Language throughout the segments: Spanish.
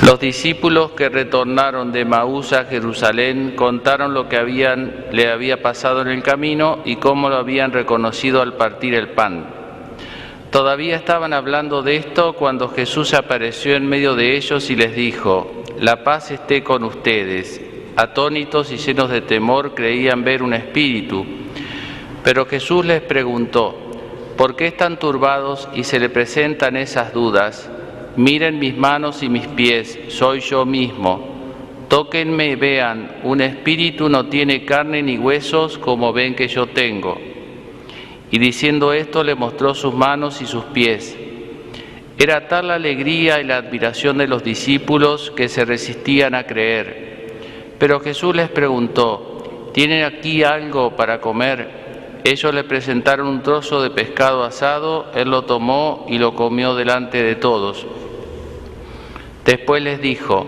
Los discípulos que retornaron de Emaús a Jerusalén contaron lo que le había pasado en el camino y cómo lo habían reconocido al partir el pan. Todavía estaban hablando de esto cuando Jesús apareció en medio de ellos y les dijo: «La paz esté con ustedes». Atónitos y llenos de temor creían ver un espíritu. Pero Jesús les preguntó: «¿Por qué están turbados y se le presentan esas dudas? Miren mis manos y mis pies, soy yo mismo. Tóquenme y vean, un espíritu no tiene carne ni huesos como ven que yo tengo». Y diciendo esto le mostró sus manos y sus pies. Era tal la alegría y la admiración de los discípulos que se resistían a creer. Pero Jesús les preguntó: «¿Tienen aquí algo para comer?». Ellos le presentaron un trozo de pescado asado, él lo tomó y lo comió delante de todos. Después les dijo: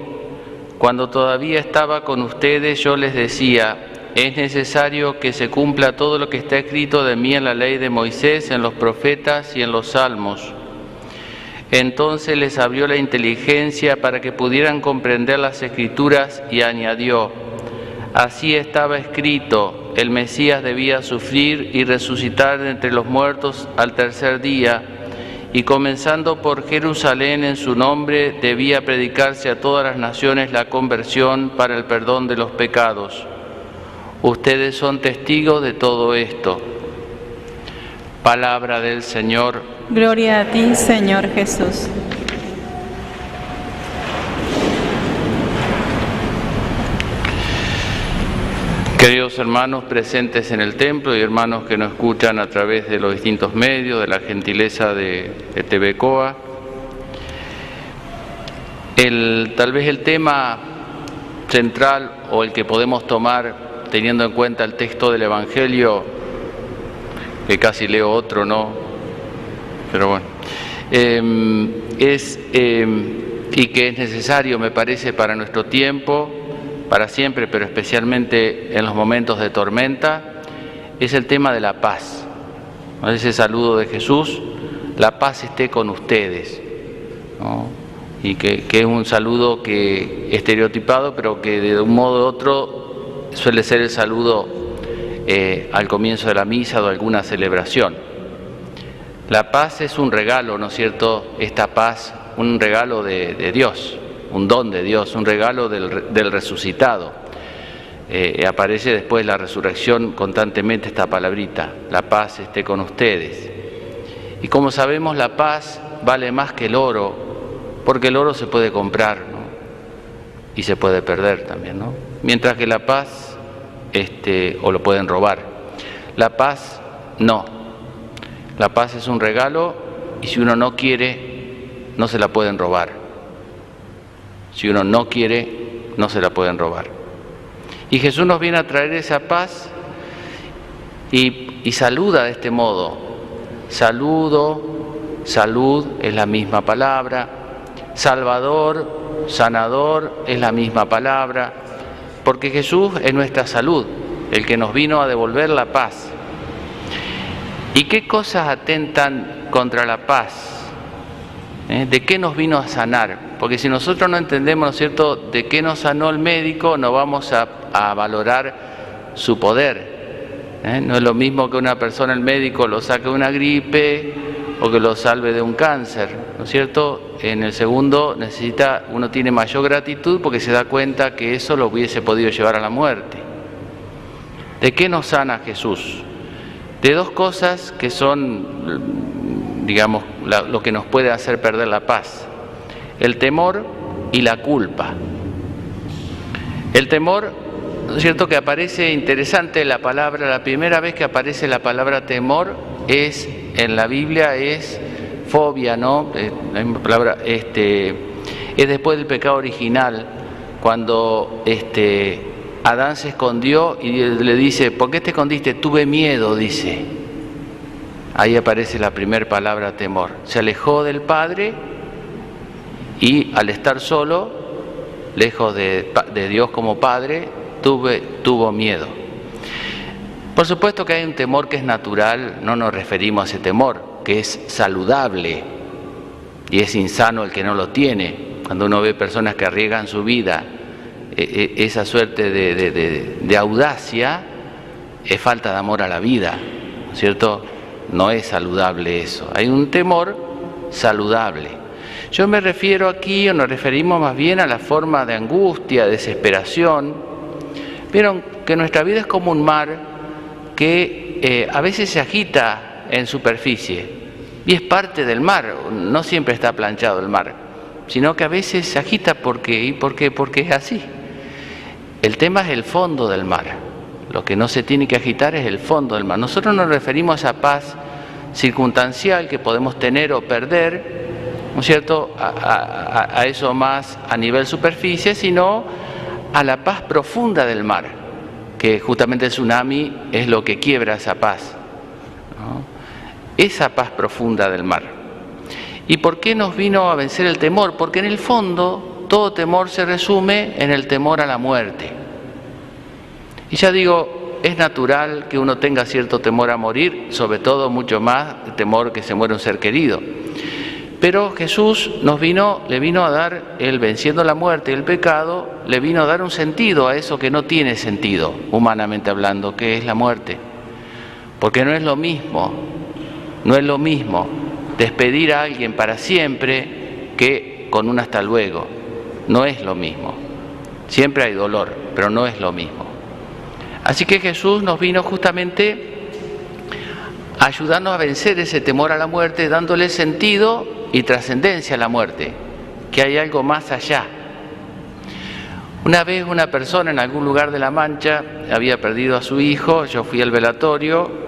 «Cuando todavía estaba con ustedes yo les decía, es necesario que se cumpla todo lo que está escrito de mí en la ley de Moisés, en los profetas y en los salmos». Entonces les abrió la inteligencia para que pudieran comprender las Escrituras y añadió: «Así estaba escrito, el Mesías debía sufrir y resucitar de entre los muertos al tercer día, y comenzando por Jerusalén en su nombre debía predicarse a todas las naciones la conversión para el perdón de los pecados. Ustedes son testigos de todo esto». Palabra del Señor. Gloria a ti, Señor Jesús. Queridos hermanos presentes en el templo y hermanos que nos escuchan a través de los distintos medios, de la gentileza de TV COA, tal vez el tema central o el que podemos tomar teniendo en cuenta el texto del Evangelio, que casi leo otro, ¿no? Pero bueno, y que es necesario, me parece, para nuestro tiempo, para siempre, pero especialmente en los momentos de tormenta, es el tema de la paz. Ese saludo de Jesús: «La paz esté con ustedes», ¿no? Y que es un saludo que estereotipado, pero que de un modo u otro suele ser el saludo al comienzo de la misa o de alguna celebración. La paz es un regalo, ¿no es cierto? Esta paz, un regalo de Dios, un don de Dios, un regalo del resucitado. Aparece después de la resurrección constantemente esta palabrita: «La paz esté con ustedes». Y como sabemos, la paz vale más que el oro, porque el oro se puede comprar, ¿no? Y se puede perder también, ¿no? Mientras que la paz, o lo pueden robar. La paz, no. La paz es un regalo y si uno no quiere, no se la pueden robar. Si uno no quiere, no se la pueden robar. Y Jesús nos viene a traer esa paz y saluda de este modo. Saludo, salud es la misma palabra. Salvador, sanador es la misma palabra. Porque Jesús es nuestra salud, el que nos vino a devolver la paz. ¿Y qué cosas atentan contra la paz? ¿De qué nos vino a sanar? Porque si nosotros no entendemos, ¿no es cierto?, de qué nos sanó el médico, no vamos a valorar su poder. No es lo mismo que una persona, el médico, lo saque de una gripe o que lo salve de un cáncer, ¿no es cierto? En el segundo uno tiene mayor gratitud porque se da cuenta que eso lo hubiese podido llevar a la muerte. ¿De qué nos sana Jesús? De dos cosas que son, digamos, lo que nos puede hacer perder la paz: el temor y la culpa. El temor, ¿no es cierto?, que aparece interesante la palabra, la primera vez que aparece la palabra temor en la Biblia es fobia, ¿no? La misma palabra, es después del pecado original, cuando Adán se escondió y le dice: ¿por qué te escondiste? Tuve miedo, dice. Ahí aparece la primera palabra, temor. Se alejó del Padre y al estar solo, lejos de Dios como Padre, tuvo miedo. Por supuesto que hay un temor que es natural, no nos referimos a ese temor, que es saludable y es insano el que no lo tiene. cuando uno ve personas que arriesgan su vida, esa suerte de audacia, es falta de amor a la vida, ¿no es cierto? No es saludable eso. Hay un temor saludable. Yo me refiero aquí, o nos referimos más bien a la forma de angustia, desesperación. Vieron que nuestra vida es como un mar que a veces se agita en superficie, y es parte del mar, no siempre está planchado el mar, sino que a veces se agita porque es así. El tema es el fondo del mar. Lo que no se tiene que agitar es el fondo del mar. Nosotros nos referimos a esa paz circunstancial que podemos tener o perder, ¿no es cierto?, a eso más a nivel superficie, sino a la paz profunda del mar, que justamente el tsunami es lo que quiebra esa paz, ¿no? Esa paz profunda del mar. ¿Y por qué nos vino a vencer el temor? Porque en el fondo todo temor se resume en el temor a la muerte. Y ya digo, es natural que uno tenga cierto temor a morir, sobre todo mucho más el temor que se muera un ser querido. Pero Jesús le vino a dar, Él venciendo la muerte y el pecado, le vino a dar un sentido a eso que no tiene sentido, humanamente hablando, que es la muerte. Porque no es lo mismo despedir a alguien para siempre que con un hasta luego. No es lo mismo. Siempre hay dolor, pero no es lo mismo. Así que Jesús nos vino justamente a ayudarnos a vencer ese temor a la muerte, dándole sentido y trascendencia a la muerte, que hay algo más allá. Una vez una persona en algún lugar de La Mancha había perdido a su hijo, yo fui al velatorio,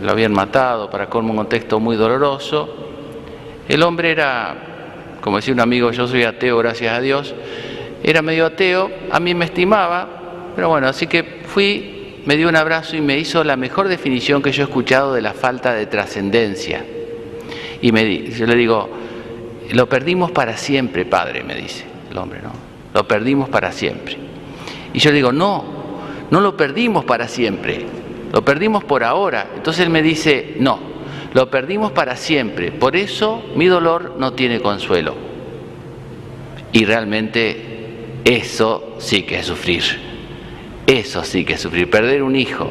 lo habían matado, para colmo un contexto muy doloroso. El hombre era, como decía un amigo, yo soy ateo, gracias a Dios, era medio ateo, a mí me estimaba, pero bueno, así que fui, me dio un abrazo y me hizo la mejor definición que yo he escuchado de la falta de trascendencia. Y yo le digo, lo perdimos para siempre, padre, me dice el hombre, ¿no? Lo perdimos para siempre. Y yo le digo, no lo perdimos para siempre, lo perdimos por ahora. Entonces él me dice, no, lo perdimos para siempre, por eso mi dolor no tiene consuelo. Y realmente eso sí que es sufrir. Eso sí que es sufrir, perder un hijo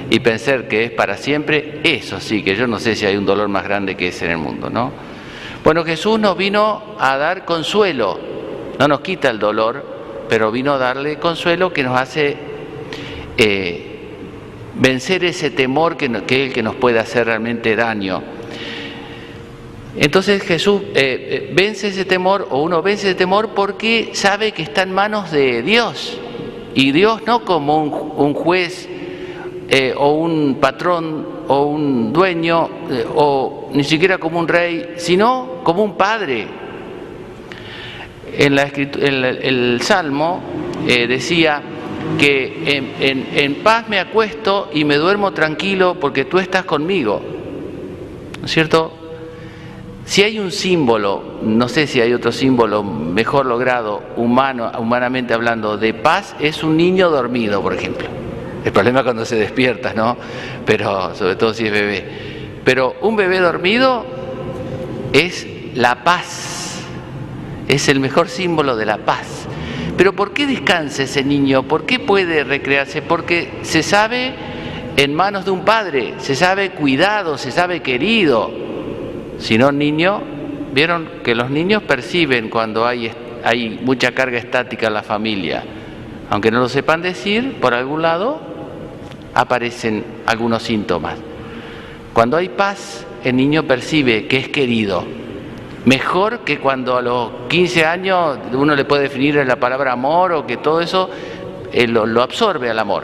y pensar que es para siempre, eso sí que yo no sé si hay un dolor más grande que ese en el mundo, ¿no? Bueno, Jesús nos vino a dar consuelo, no nos quita el dolor, pero vino a darle consuelo que nos hace vencer ese temor que es el que nos puede hacer realmente daño. Entonces Jesús vence ese temor, o uno vence ese temor porque sabe que está en manos de Dios. Y Dios no como un juez o un patrón o un dueño o ni siquiera como un rey, sino como un padre. En el Salmo decía que en paz me acuesto y me duermo tranquilo porque tú estás conmigo, ¿no es cierto? Si hay un símbolo, no sé si hay otro símbolo mejor logrado, humanamente hablando, de paz, es un niño dormido, por ejemplo. El problema es cuando se despierta, ¿no? Pero sobre todo si es bebé. Pero un bebé dormido es la paz, es el mejor símbolo de la paz. Pero ¿por qué descansa ese niño? ¿Por qué puede recrearse? Porque se sabe en manos de un padre, se sabe cuidado, se sabe querido. Si no, niño, vieron que los niños perciben cuando hay mucha carga estática en la familia. Aunque no lo sepan decir, por algún lado aparecen algunos síntomas. Cuando hay paz, el niño percibe que es querido. Mejor que cuando a los 15 años uno le puede definir la palabra amor o que todo eso lo absorbe al amor.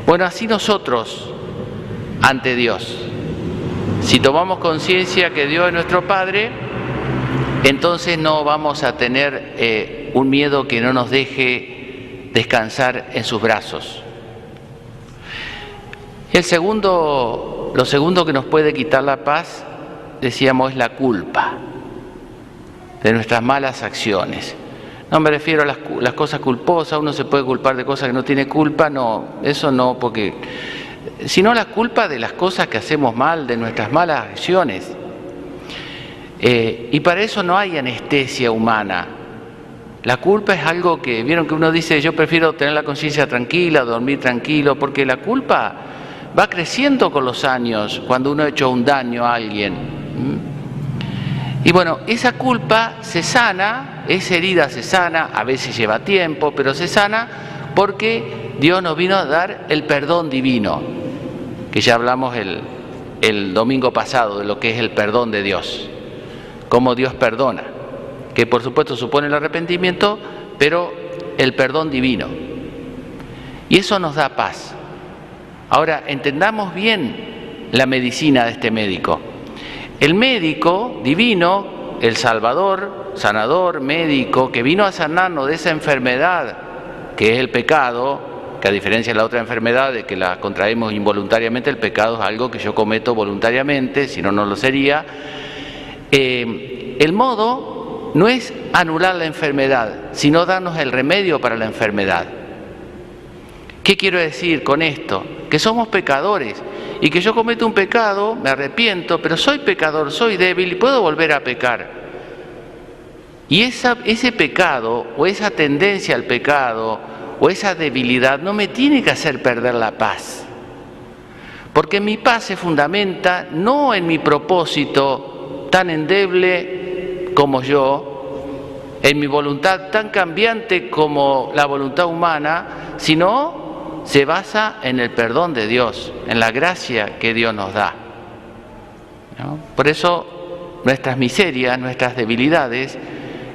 Bueno, así nosotros ante Dios. Si tomamos conciencia que Dios es nuestro Padre, entonces no vamos a tener un miedo que no nos deje descansar en sus brazos. Lo segundo que nos puede quitar la paz, decíamos, es la culpa de nuestras malas acciones. No me refiero a las cosas culposas, uno se puede culpar de cosas que no tiene culpa, no, eso no, sino la culpa de las cosas que hacemos mal, de nuestras malas acciones. Y para eso no hay anestesia humana, La culpa es algo que, vieron que uno dice, yo prefiero tener la conciencia tranquila, dormir tranquilo, porque la culpa va creciendo con los años cuando uno ha hecho un daño a alguien. Y bueno, esa culpa se sana, esa herida se sana, a veces lleva tiempo, pero se sana porque Dios nos vino a dar el perdón divino, que ya hablamos el domingo pasado de lo que es el perdón de Dios, cómo Dios perdona, que por supuesto supone el arrepentimiento, pero el perdón divino. Y eso nos da paz. Ahora, entendamos bien la medicina de este médico. El médico divino, el Salvador, sanador, médico, que vino a sanarnos de esa enfermedad que es el pecado, que a diferencia de la otra enfermedad de que la contraemos involuntariamente, el pecado es algo que yo cometo voluntariamente, si no, no lo sería. El modo no es anular la enfermedad, sino darnos el remedio para la enfermedad. ¿Qué quiero decir con esto? Que somos pecadores y que yo cometo un pecado, me arrepiento, pero soy pecador, soy débil y puedo volver a pecar. Y ese pecado o esa tendencia al pecado o esa debilidad no me tiene que hacer perder la paz. Porque mi paz se fundamenta no en mi propósito tan endeble como yo, en mi voluntad tan cambiante como la voluntad humana, sino se basa en el perdón de Dios, en la gracia que Dios nos da, ¿no? Por eso nuestras miserias, nuestras debilidades,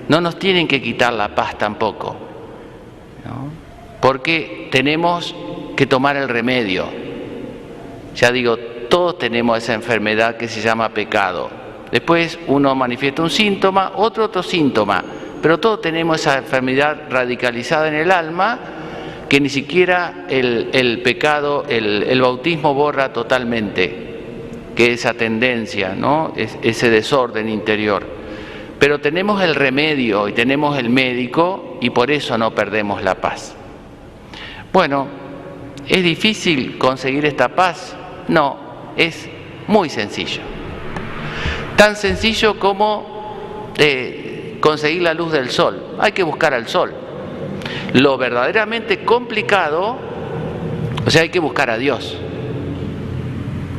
no nos tienen que quitar la paz tampoco, ¿no? Porque tenemos que tomar el remedio. Ya digo, todos tenemos esa enfermedad que se llama pecado. Después uno manifiesta un síntoma, otro síntoma, pero todos tenemos esa enfermedad radicalizada en el alma que ni siquiera el pecado, el bautismo borra totalmente, que esa tendencia, ¿no? Ese desorden interior. Pero tenemos el remedio y tenemos el médico y por eso no perdemos la paz. Bueno, ¿es difícil conseguir esta paz? No, es muy sencillo. Tan sencillo como conseguir la luz del sol. Hay que buscar al sol. Lo verdaderamente complicado, o sea, hay que buscar a Dios.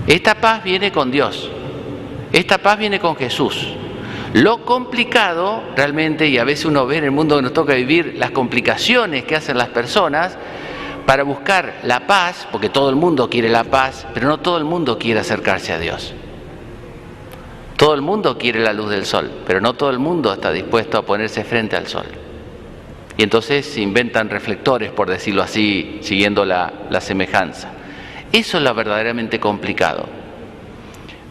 Esta paz viene con Dios. Esta paz viene con Jesús. Lo complicado realmente, y a veces uno ve en el mundo que nos toca vivir las complicaciones que hacen las personas para buscar la paz, porque todo el mundo quiere la paz, pero no todo el mundo quiere acercarse a Dios. Todo el mundo quiere la luz del sol, pero no todo el mundo está dispuesto a ponerse frente al sol. Y entonces se inventan reflectores, por decirlo así, siguiendo la semejanza. Eso es lo verdaderamente complicado.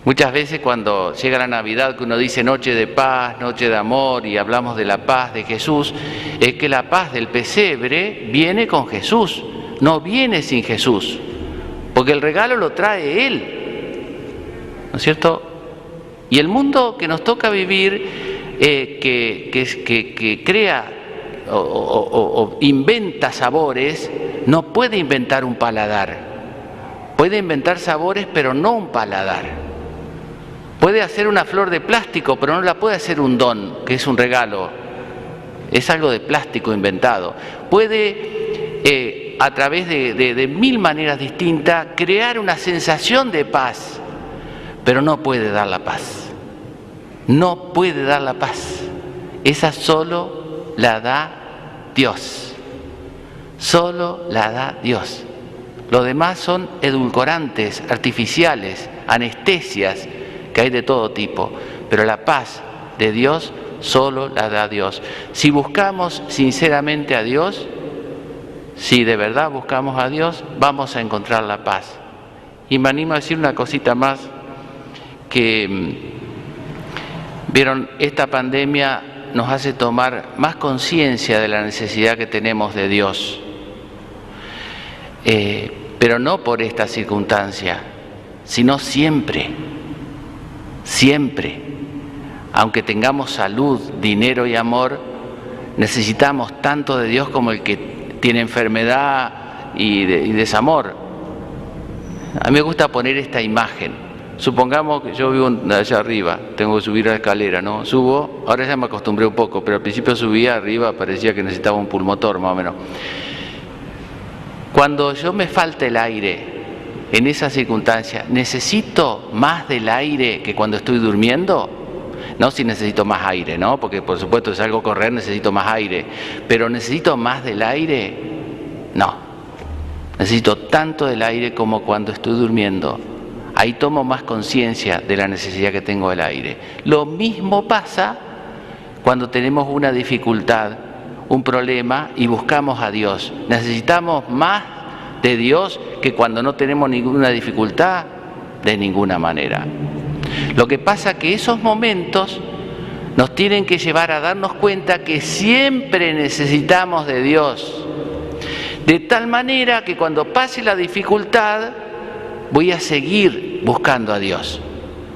Muchas veces cuando llega la Navidad, que uno dice noche de paz, noche de amor, y hablamos de la paz de Jesús, es que la paz del pesebre viene con Jesús, no viene sin Jesús, porque el regalo lo trae Él, ¿no es cierto? Y el mundo que nos toca vivir, que crea o inventa sabores, no puede inventar un paladar. Puede inventar sabores, pero no un paladar. Puede hacer una flor de plástico, pero no la puede hacer un don, que es un regalo. Es algo de plástico inventado. Puede, a través de mil maneras distintas, crear una sensación de paz, pero no puede dar la paz. No puede dar la paz. Esa solo la da Dios. Solo la da Dios. Lo demás son edulcorantes, artificiales, anestesias, que hay de todo tipo. Pero la paz de Dios solo la da Dios. Si buscamos sinceramente a Dios, si de verdad buscamos a Dios, vamos a encontrar la paz. Y me animo a decir una cosita más, que vieron, esta pandemia nos hace tomar más conciencia de la necesidad que tenemos de Dios, pero no por esta circunstancia, sino siempre, siempre. Aunque tengamos salud, dinero y amor, necesitamos tanto de Dios como el que tiene enfermedad y desamor. A mí me gusta poner esta imagen. Supongamos que yo vivo allá arriba, tengo que subir a la escalera, ¿no? Subo, ahora ya me acostumbré un poco, pero al principio subía arriba, parecía que necesitaba un pulmotor más o menos. Cuando yo me falta el aire, en esa circunstancia, ¿necesito más del aire que cuando estoy durmiendo? No si necesito más aire, ¿no? Porque por supuesto si salgo a correr necesito más aire, pero ¿necesito más del aire? No, necesito tanto del aire como cuando estoy durmiendo. Ahí tomo más conciencia de la necesidad que tengo del aire. Lo mismo pasa cuando tenemos una dificultad, un problema y buscamos a Dios. Necesitamos más de Dios que cuando no tenemos ninguna dificultad, de ninguna manera. Lo que pasa es que esos momentos nos tienen que llevar a darnos cuenta que siempre necesitamos de Dios. De tal manera que cuando pase la dificultad, voy a seguir buscando a Dios.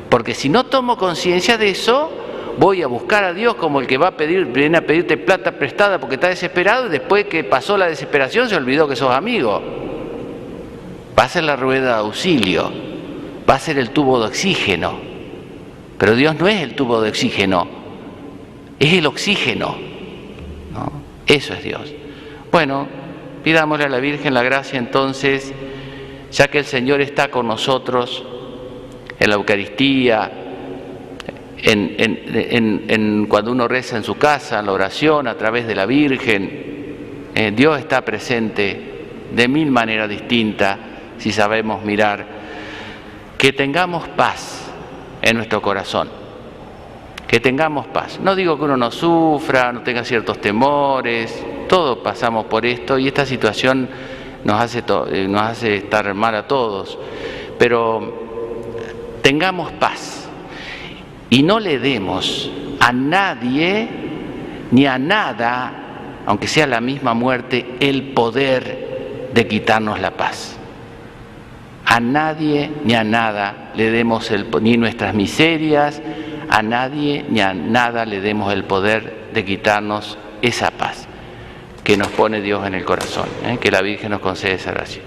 Porque si no tomo conciencia de eso, voy a buscar a Dios como el que viene a pedirte plata prestada porque está desesperado y después que pasó la desesperación se olvidó que sos amigo. Va a ser la rueda de auxilio, va a ser el tubo de oxígeno. Pero Dios no es el tubo de oxígeno, es el oxígeno, ¿no? Eso es Dios. Bueno, pidámosle a la Virgen la gracia entonces, ya que el Señor está con nosotros en la Eucaristía, cuando uno reza en su casa, en la oración, a través de la Virgen, Dios está presente de mil maneras distintas si sabemos mirar. Que tengamos paz en nuestro corazón, que tengamos paz. No digo que uno no sufra, no tenga ciertos temores, todos pasamos por esto y esta situación nos hace estar mal a todos, pero tengamos paz y no le demos a nadie ni a nada, aunque sea la misma muerte, el poder de quitarnos la paz. A nadie ni a nada le demos ni nuestras miserias, a nadie ni a nada le demos el poder de quitarnos esa paz que nos pone Dios en el corazón, que la Virgen nos concede esa gracia.